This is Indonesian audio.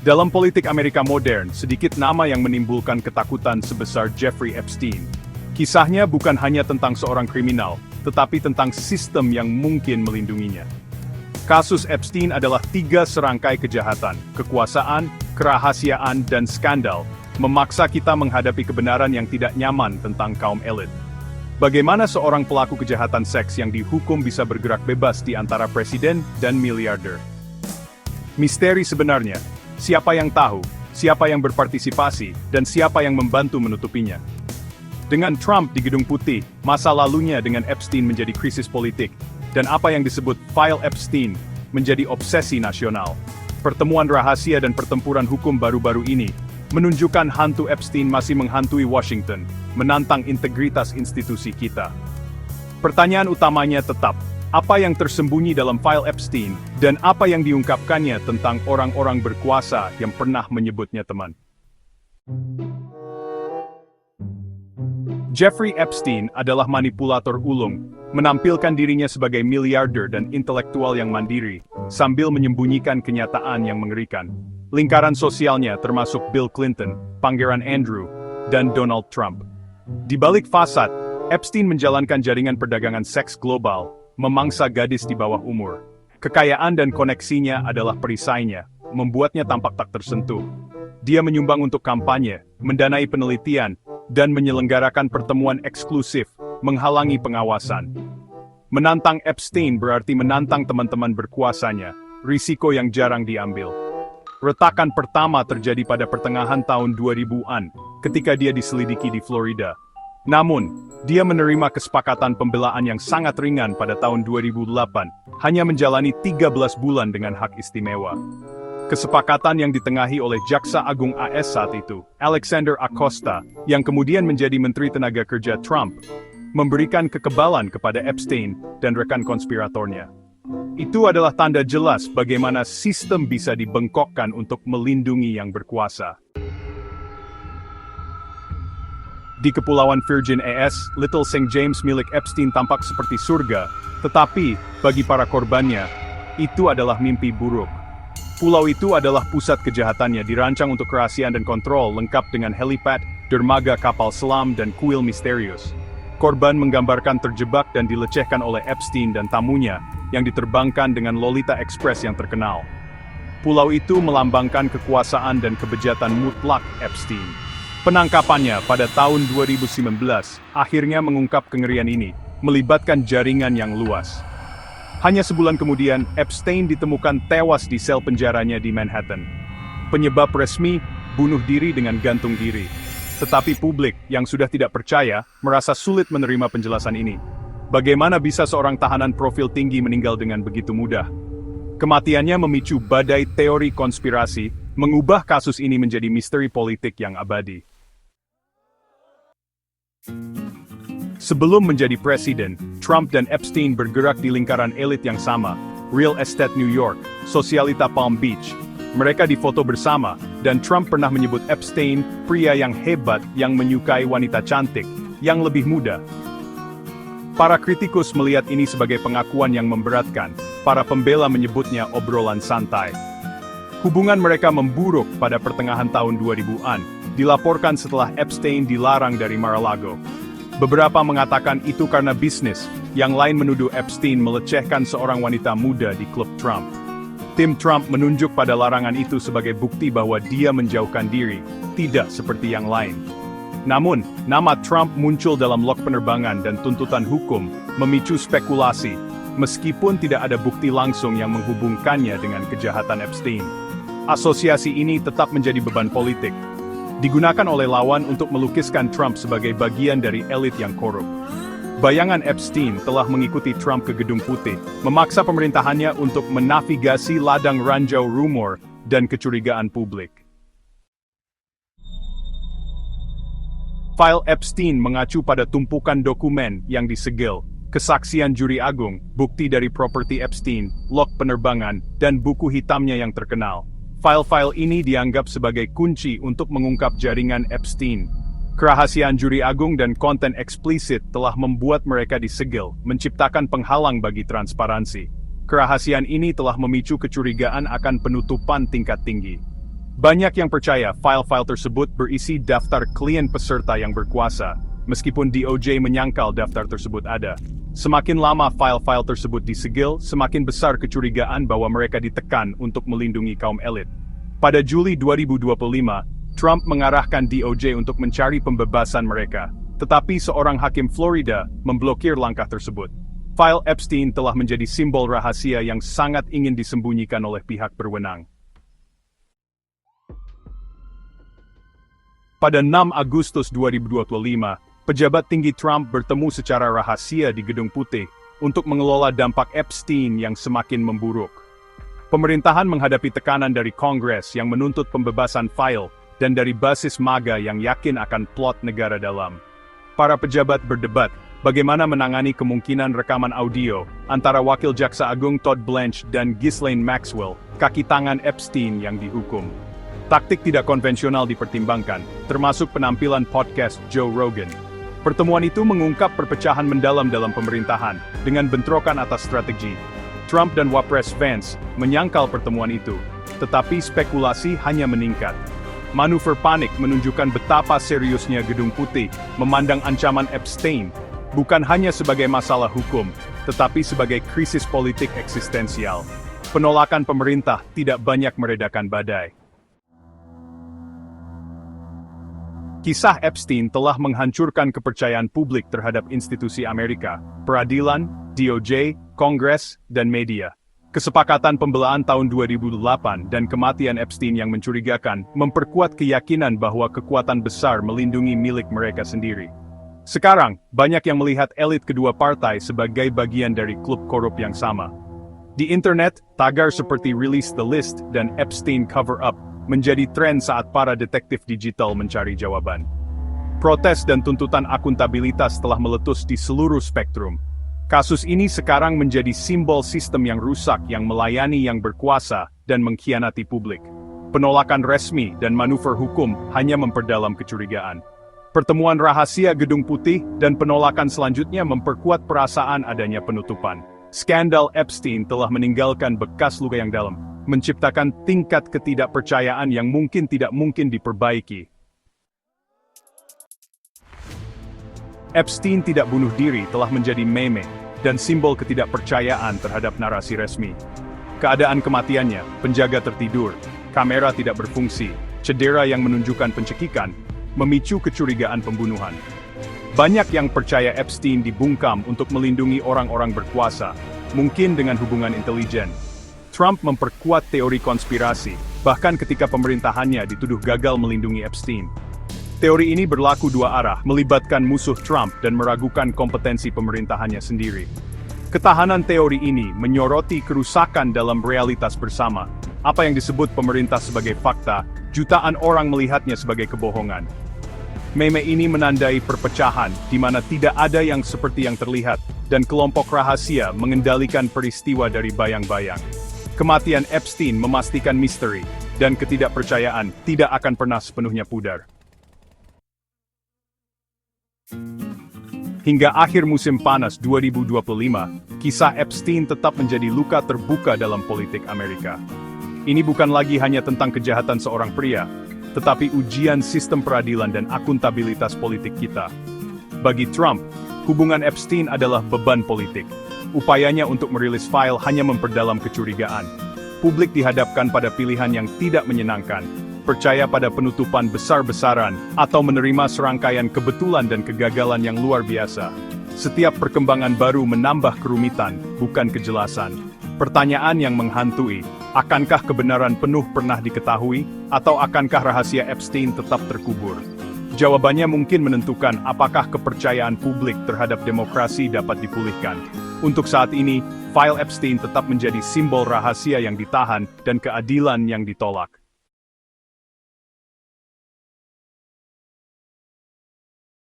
Dalam politik Amerika modern, sedikit nama yang menimbulkan ketakutan sebesar Jeffrey Epstein. Kisahnya bukan hanya tentang seorang kriminal, tetapi tentang sistem yang mungkin melindunginya. Kasus Epstein adalah 3 serangkai kejahatan, kekuasaan, kerahasiaan, dan skandal, memaksa kita menghadapi kebenaran yang tidak nyaman tentang kaum elit. Bagaimana seorang pelaku kejahatan seks yang dihukum bisa bergerak bebas di antara presiden dan miliarder? Misteri sebenarnya. Siapa yang tahu, siapa yang berpartisipasi, dan siapa yang membantu menutupinya. Dengan Trump di Gedung Putih, masa lalunya dengan Epstein menjadi krisis politik, dan apa yang disebut file Epstein menjadi obsesi nasional. Pertemuan rahasia dan pertempuran hukum baru-baru ini menunjukkan hantu Epstein masih menghantui Washington, menantang integritas institusi kita. Pertanyaan utamanya tetap, apa yang tersembunyi dalam file Epstein, dan apa yang diungkapkannya tentang orang-orang berkuasa yang pernah menyebutnya teman. Jeffrey Epstein adalah manipulator ulung, menampilkan dirinya sebagai miliarder dan intelektual yang mandiri, sambil menyembunyikan kenyataan yang mengerikan. Lingkaran sosialnya termasuk Bill Clinton, Pangeran Andrew, dan Donald Trump. Di balik fasad, Epstein menjalankan jaringan perdagangan seks global, memangsa gadis di bawah umur. Kekayaan dan koneksinya adalah perisainya, membuatnya tampak tak tersentuh. Dia menyumbang untuk kampanye, mendanai penelitian, dan menyelenggarakan pertemuan eksklusif, menghalangi pengawasan. Menantang Epstein berarti menantang teman-teman berkuasanya, risiko yang jarang diambil. Retakan pertama terjadi pada pertengahan tahun 2000-an, ketika dia diselidiki di Florida. Namun, dia menerima kesepakatan pembelaan yang sangat ringan pada tahun 2008, hanya menjalani 13 bulan dengan hak istimewa. Kesepakatan yang ditengahi oleh Jaksa Agung AS saat itu, Alexander Acosta, yang kemudian menjadi Menteri Tenaga Kerja Trump, memberikan kekebalan kepada Epstein dan rekan konspiratornya. Itu adalah tanda jelas bagaimana sistem bisa dibengkokkan untuk melindungi yang berkuasa. Di Kepulauan Virgin AS, Little St. James milik Epstein tampak seperti surga, tetapi, bagi para korbannya, itu adalah mimpi buruk. Pulau itu adalah pusat kejahatannya, dirancang untuk kerahasiaan dan kontrol, lengkap dengan helipad, dermaga kapal selam, dan kuil misterius. Korban menggambarkan terjebak dan dilecehkan oleh Epstein dan tamunya, yang diterbangkan dengan Lolita Express yang terkenal. Pulau itu melambangkan kekuasaan dan kebejatan mutlak Epstein. Penangkapannya pada tahun 2019 akhirnya mengungkap kengerian ini, melibatkan jaringan yang luas. Hanya sebulan kemudian, Epstein ditemukan tewas di sel penjaranya di Manhattan. Penyebab resmi, bunuh diri dengan gantung diri. Tetapi publik yang sudah tidak percaya, merasa sulit menerima penjelasan ini. Bagaimana bisa seorang tahanan profil tinggi meninggal dengan begitu mudah? Kematiannya memicu badai teori konspirasi, mengubah kasus ini menjadi misteri politik yang abadi. Sebelum menjadi presiden, Trump dan Epstein bergerak di lingkaran elit yang sama, real estate New York, sosialita Palm Beach. Mereka difoto bersama, dan Trump pernah menyebut Epstein, pria yang hebat yang menyukai wanita cantik, yang lebih muda. Para kritikus melihat ini sebagai pengakuan yang memberatkan, para pembela menyebutnya obrolan santai. Hubungan mereka memburuk pada pertengahan tahun 2000-an, dilaporkan setelah Epstein dilarang dari Mar-a-Lago. Beberapa mengatakan itu karena bisnis, yang lain menuduh Epstein melecehkan seorang wanita muda di klub Trump. Tim Trump menunjuk pada larangan itu sebagai bukti bahwa dia menjauhkan diri, tidak seperti yang lain. Namun, nama Trump muncul dalam log penerbangan dan tuntutan hukum, memicu spekulasi, meskipun tidak ada bukti langsung yang menghubungkannya dengan kejahatan Epstein. Asosiasi ini tetap menjadi beban politik, digunakan oleh lawan untuk melukiskan Trump sebagai bagian dari elit yang korup. Bayangan Epstein telah mengikuti Trump ke Gedung Putih, memaksa pemerintahannya untuk menavigasi ladang ranjau rumor dan kecurigaan publik. File Epstein mengacu pada tumpukan dokumen yang disegel, kesaksian juri agung, bukti dari properti Epstein, log penerbangan, dan buku hitamnya yang terkenal. File-file ini dianggap sebagai kunci untuk mengungkap jaringan Epstein. Kerahasiaan juri agung dan konten eksplisit telah membuat mereka disegel, menciptakan penghalang bagi transparansi. Kerahasiaan ini telah memicu kecurigaan akan penutupan tingkat tinggi. Banyak yang percaya file-file tersebut berisi daftar klien peserta yang berkuasa, meskipun DOJ menyangkal daftar tersebut ada. Semakin lama file-file tersebut disegel, semakin besar kecurigaan bahwa mereka ditekan untuk melindungi kaum elit. Pada Juli 2025, Trump mengarahkan DOJ untuk mencari pembebasan mereka, tetapi seorang hakim Florida memblokir langkah tersebut. File Epstein telah menjadi simbol rahasia yang sangat ingin disembunyikan oleh pihak berwenang. Pada 6 Agustus 2025, pejabat tinggi Trump bertemu secara rahasia di Gedung Putih untuk mengelola dampak Epstein yang semakin memburuk. Pemerintahan menghadapi tekanan dari Kongres yang menuntut pembebasan file dan dari basis MAGA yang yakin akan plot negara dalam. Para pejabat berdebat bagaimana menangani kemungkinan rekaman audio antara Wakil Jaksa Agung Todd Blanche dan Ghislaine Maxwell, kaki tangan Epstein yang dihukum. Taktik tidak konvensional dipertimbangkan, termasuk penampilan podcast Joe Rogan. Pertemuan itu mengungkap perpecahan mendalam dalam pemerintahan, dengan bentrokan atas strategi. Trump dan Wapres Vance menyangkal pertemuan itu, tetapi spekulasi hanya meningkat. Manuver panik menunjukkan betapa seriusnya Gedung Putih memandang ancaman Epstein, bukan hanya sebagai masalah hukum, tetapi sebagai krisis politik eksistensial. Penolakan pemerintah tidak banyak meredakan badai. Kisah Epstein telah menghancurkan kepercayaan publik terhadap institusi Amerika, peradilan, DOJ, Kongres, dan media. Kesepakatan pembelaan tahun 2008 dan kematian Epstein yang mencurigakan memperkuat keyakinan bahwa kekuatan besar melindungi milik mereka sendiri. Sekarang, banyak yang melihat elit kedua partai sebagai bagian dari klub korup yang sama. Di internet, tagar seperti Release the List dan Epstein Cover-Up menjadi tren saat para detektif digital mencari jawaban. Protes dan tuntutan akuntabilitas telah meletus di seluruh spektrum. Kasus ini sekarang menjadi simbol sistem yang rusak yang melayani yang berkuasa dan mengkhianati publik. Penolakan resmi dan manuver hukum hanya memperdalam kecurigaan. Pertemuan rahasia Gedung Putih dan penolakan selanjutnya memperkuat perasaan adanya penutupan. Skandal Epstein telah meninggalkan bekas luka yang dalam, menciptakan tingkat ketidakpercayaan yang mungkin tidak mungkin diperbaiki. Epstein tidak bunuh diri telah menjadi meme dan simbol ketidakpercayaan terhadap narasi resmi. Keadaan kematiannya, penjaga tertidur, kamera tidak berfungsi, cedera yang menunjukkan pencekikan, memicu kecurigaan pembunuhan. Banyak yang percaya Epstein dibungkam untuk melindungi orang-orang berkuasa, mungkin dengan hubungan intelijen. Trump memperkuat teori konspirasi, bahkan ketika pemerintahannya dituduh gagal melindungi Epstein. Teori ini berlaku dua arah, melibatkan musuh Trump dan meragukan kompetensi pemerintahannya sendiri. Ketahanan teori ini menyoroti kerusakan dalam realitas bersama. Apa yang disebut pemerintah sebagai fakta, jutaan orang melihatnya sebagai kebohongan. Meme ini menandai perpecahan, di mana tidak ada yang seperti yang terlihat, dan kelompok rahasia mengendalikan peristiwa dari bayang-bayang. Kematian Epstein memastikan misteri, dan ketidakpercayaan tidak akan pernah sepenuhnya pudar. Hingga akhir musim panas 2025, kisah Epstein tetap menjadi luka terbuka dalam politik Amerika. Ini bukan lagi hanya tentang kejahatan seorang pria, tetapi ujian sistem peradilan dan akuntabilitas politik kita. Bagi Trump, hubungan Epstein adalah beban politik. Upayanya untuk merilis file hanya memperdalam kecurigaan. Publik dihadapkan pada pilihan yang tidak menyenangkan, percaya pada penutupan besar-besaran, atau menerima serangkaian kebetulan dan kegagalan yang luar biasa. Setiap perkembangan baru menambah kerumitan, bukan kejelasan. Pertanyaan yang menghantui, akankah kebenaran penuh pernah diketahui, atau akankah rahasia Epstein tetap terkubur? Jawabannya mungkin menentukan apakah kepercayaan publik terhadap demokrasi dapat dipulihkan. Untuk saat ini, file Epstein tetap menjadi simbol rahasia yang ditahan dan keadilan yang ditolak.